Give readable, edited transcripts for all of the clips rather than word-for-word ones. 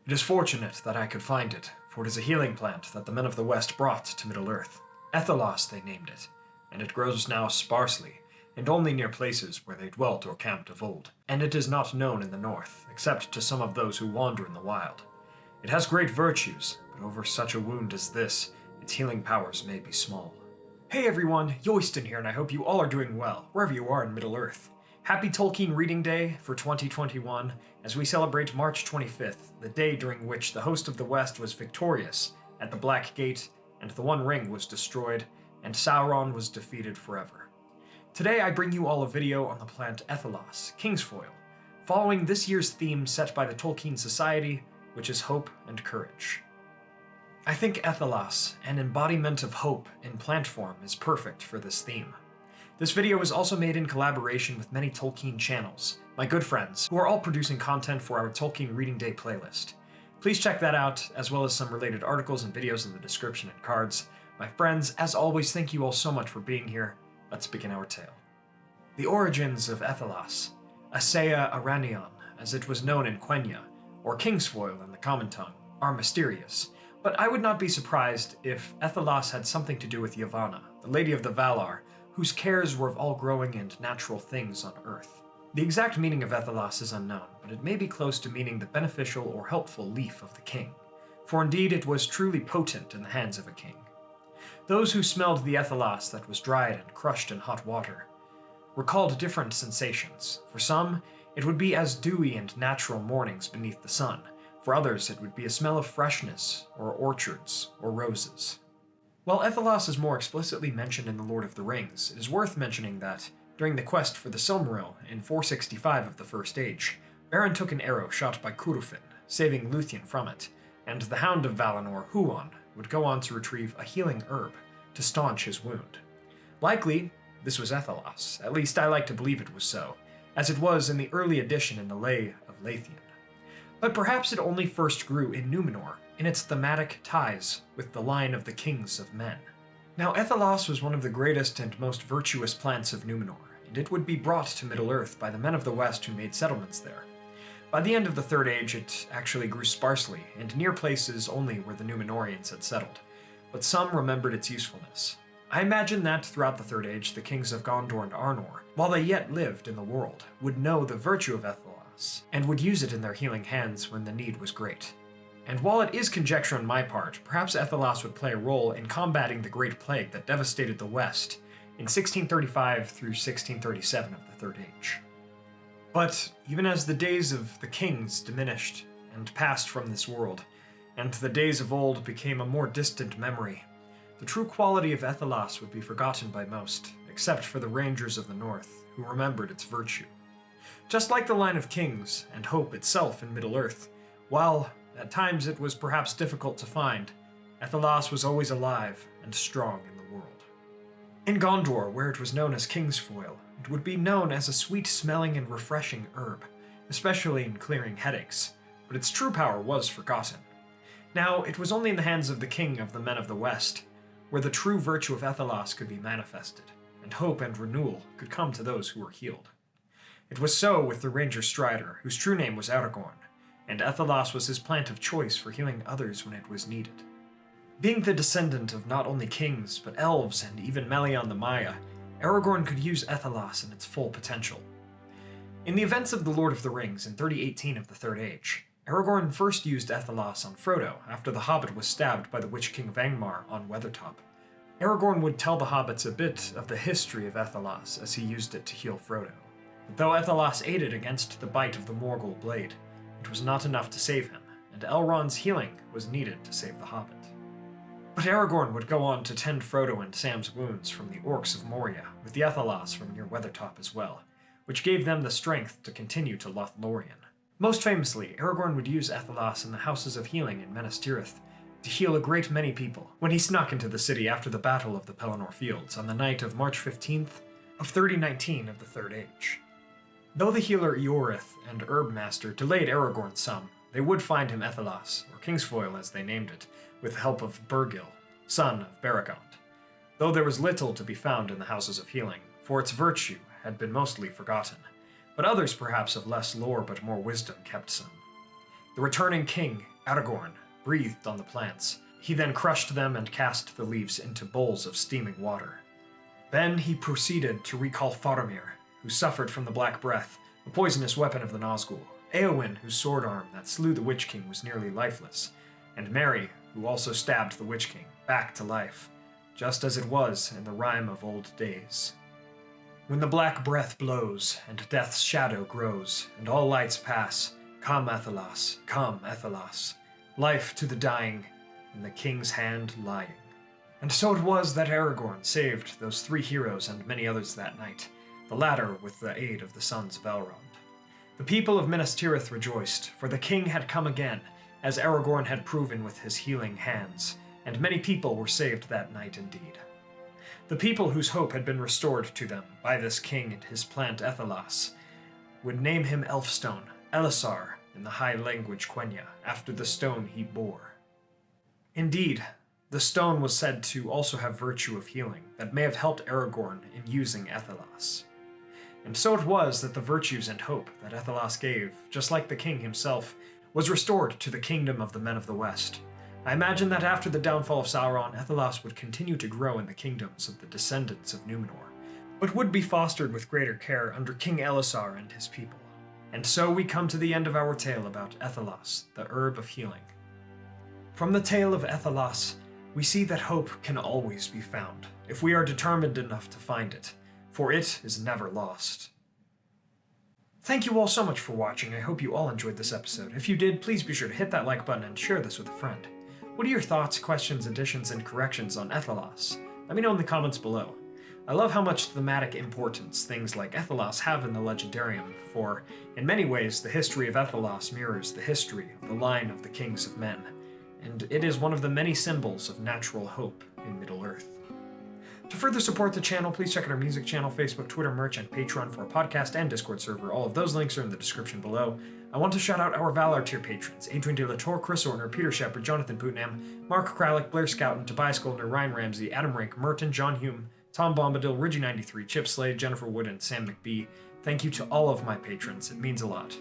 It is fortunate that I could find it, for it is a healing plant that the men of the West brought to Middle-earth. Athelas they named it, and it grows now sparsely, and only near places where they dwelt or camped of old, and it is not known in the north, except to some of those who wander in the wild. It has great virtues, but over such a wound as this, its healing powers may be small. Hey everyone, Yoiston here, and I hope you all are doing well, wherever you are in Middle-earth. Happy Tolkien Reading Day for 2021, as we celebrate March 25th, the day during which the host of the West was victorious at the Black Gate, and the One Ring was destroyed, and Sauron was defeated forever. Today I bring you all a video on the plant Athelas, Kingsfoil, following this year's theme set by the Tolkien Society, which is hope and courage. I think Athelas, an embodiment of hope in plant form, is perfect for this theme. This video is also made in collaboration with many Tolkien channels, my good friends, who are all producing content for our Tolkien Reading Day playlist. Please check that out, as well as some related articles and videos in the description and cards. My friends, as always, thank you all so much for being here. Let's begin our tale. The origins of Athelas, Asea Aranion, as it was known in Quenya, or Kingsfoil in the common tongue, are mysterious, but I would not be surprised if Athelas had something to do with Yavanna, the Lady of the Valar, whose cares were of all growing and natural things on earth. The exact meaning of Athelas is unknown, but it may be close to meaning the beneficial or helpful leaf of the king, for indeed it was truly potent in the hands of a king. Those who smelled the Athelas that was dried and crushed in hot water recalled different sensations. For some, it would be as dewy and natural mornings beneath the sun. For others, it would be a smell of freshness, or orchards, or roses. While Athelas is more explicitly mentioned in The Lord of the Rings, it is worth mentioning that, during the quest for the Silmaril in 465 of the First Age, Beren took an arrow shot by Curufin, saving Lúthien from it, and the Hound of Valinor, Huon, would go on to retrieve a healing herb to staunch his wound. Likely, this was Athelas, at least I like to believe it was so, as it was in the early edition in the Lay of Lúthien. But perhaps it only first grew in Númenor, in its thematic ties with the line of the kings of men. Now, Athelas was one of the greatest and most virtuous plants of Númenor, and it would be brought to Middle-earth by the men of the West who made settlements there. By the end of the Third Age, it actually grew sparsely, and near places only where the Númenorians had settled, but some remembered its usefulness. I imagine that throughout the Third Age, the kings of Gondor and Arnor, while they yet lived in the world, would know the virtue of Athelas, and would use it in their healing hands when the need was great. And while it is conjecture on my part, perhaps Athelas would play a role in combating the Great Plague that devastated the West in 1635 through 1637 of the Third Age. But even as the days of the kings diminished and passed from this world, and the days of old became a more distant memory, the true quality of Athelas would be forgotten by most, except for the Rangers of the North, who remembered its virtue. Just like the line of kings, and hope itself in Middle-earth, while at times it was perhaps difficult to find, Athelas was always alive and strong in the world. In Gondor, where it was known as Kingsfoil, it would be known as a sweet-smelling and refreshing herb, especially in clearing headaches, but its true power was forgotten. Now, it was only in the hands of the king of the men of the West, where the true virtue of Athelas could be manifested, and hope and renewal could come to those who were healed. It was so with the Ranger Strider, whose true name was Aragorn, and Athelas was his plant of choice for healing others when it was needed. Being the descendant of not only kings, but elves and even Melian the Maya, Aragorn could use Athelas in its full potential. In the events of The Lord of the Rings in 3018 of the Third Age, Aragorn first used Athelas on Frodo after the Hobbit was stabbed by the Witch King of Angmar on Weathertop. Aragorn would tell the hobbits a bit of the history of Athelas as he used it to heal Frodo. But though Athelas aided against the bite of the Morgul blade, it was not enough to save him, and Elrond's healing was needed to save the Hobbit. But Aragorn would go on to tend Frodo and Sam's wounds from the orcs of Moria, with the Athelas from near Weathertop as well, which gave them the strength to continue to Lothlorien. Most famously, Aragorn would use Athelas in the Houses of Healing in Minas Tirith to heal a great many people, when he snuck into the city after the Battle of the Pelennor Fields on the night of March 15th of 3019 of the Third Age. Though the healer Ioreth and Herb Master delayed Aragorn some, they would find him Athelas, or Kingsfoil as they named it, with the help of Burgil, son of Beregond, though there was little to be found in the Houses of Healing, for its virtue had been mostly forgotten, but others perhaps of less lore but more wisdom kept some. The returning king, Aragorn breathed on the plants. He then crushed them and cast the leaves into bowls of steaming water. Then he proceeded to recall Faramir, who suffered from the Black Breath, a poisonous weapon of the Nazgul, Éowyn, whose sword arm that slew the Witch King was nearly lifeless, and Merry, who also stabbed the Witch King, back to life, just as it was in the rhyme of old days. When the black breath blows, and death's shadow grows, and all lights pass, come Athelas, life to the dying, in the king's hand lying. And so it was that Aragorn saved those 3 heroes and many others that night, the latter with the aid of the sons of Elrond. The people of Minas Tirith rejoiced, for the king had come again, as Aragorn had proven with his healing hands, and many people were saved that night indeed. The people whose hope had been restored to them by this king and his plant Athelas would name him Elfstone, Elessar, in the high language Quenya, after the stone he bore. Indeed, the stone was said to also have virtue of healing that may have helped Aragorn in using Athelas. And so it was that the virtues and hope that Athelas gave, just like the king himself, was restored to the kingdom of the Men of the West. I imagine that after the downfall of Sauron, Athelas would continue to grow in the kingdoms of the descendants of Númenor, but would be fostered with greater care under King Elessar and his people. And so we come to the end of our tale about Athelas, the herb of healing. From the tale of Athelas, we see that hope can always be found, if we are determined enough to find it, for it is never lost. Thank you all so much for watching. I hope you all enjoyed this episode. If you did, please be sure to hit that like button and share this with a friend. What are your thoughts, questions, additions, and corrections on Athelas? Let me know in the comments below. I love how much thematic importance things like Athelas have in the Legendarium, for, in many ways, the history of Athelas mirrors the history of the line of the Kings of Men, and it is one of the many symbols of natural hope in Middle-earth. To further support the channel, please check out our music channel, Facebook, Twitter, merch, and Patreon for a podcast and Discord server. All of those links are in the description below. I want to shout out our Valar tier patrons: Adrian De la Torre, Chris Ortner, Peter Shepard, Jonathan Putnam, Mark Kralik, Blair Scouten, Tobias Goldner, Ryan Ramsey, Adam Rank, Merton, John Hume, Tom Bombadil, Ridgy93, Chip Slade, Jennifer Wood, and Sam McBee. Thank you to all of my patrons. It means a lot.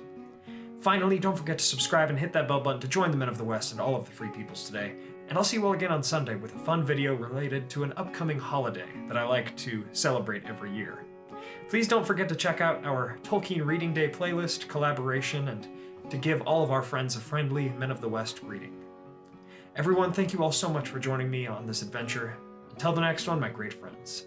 Finally, don't forget to subscribe and hit that bell button to join the Men of the West and all of the Free Peoples today. And I'll see you all again on Sunday with a fun video related to an upcoming holiday that I like to celebrate every year. Please don't forget to check out our Tolkien Reading Day playlist, collaboration, and to give all of our friends a friendly Men of the West greeting. Everyone, thank you all so much for joining me on this adventure. Until the next one, my great friends.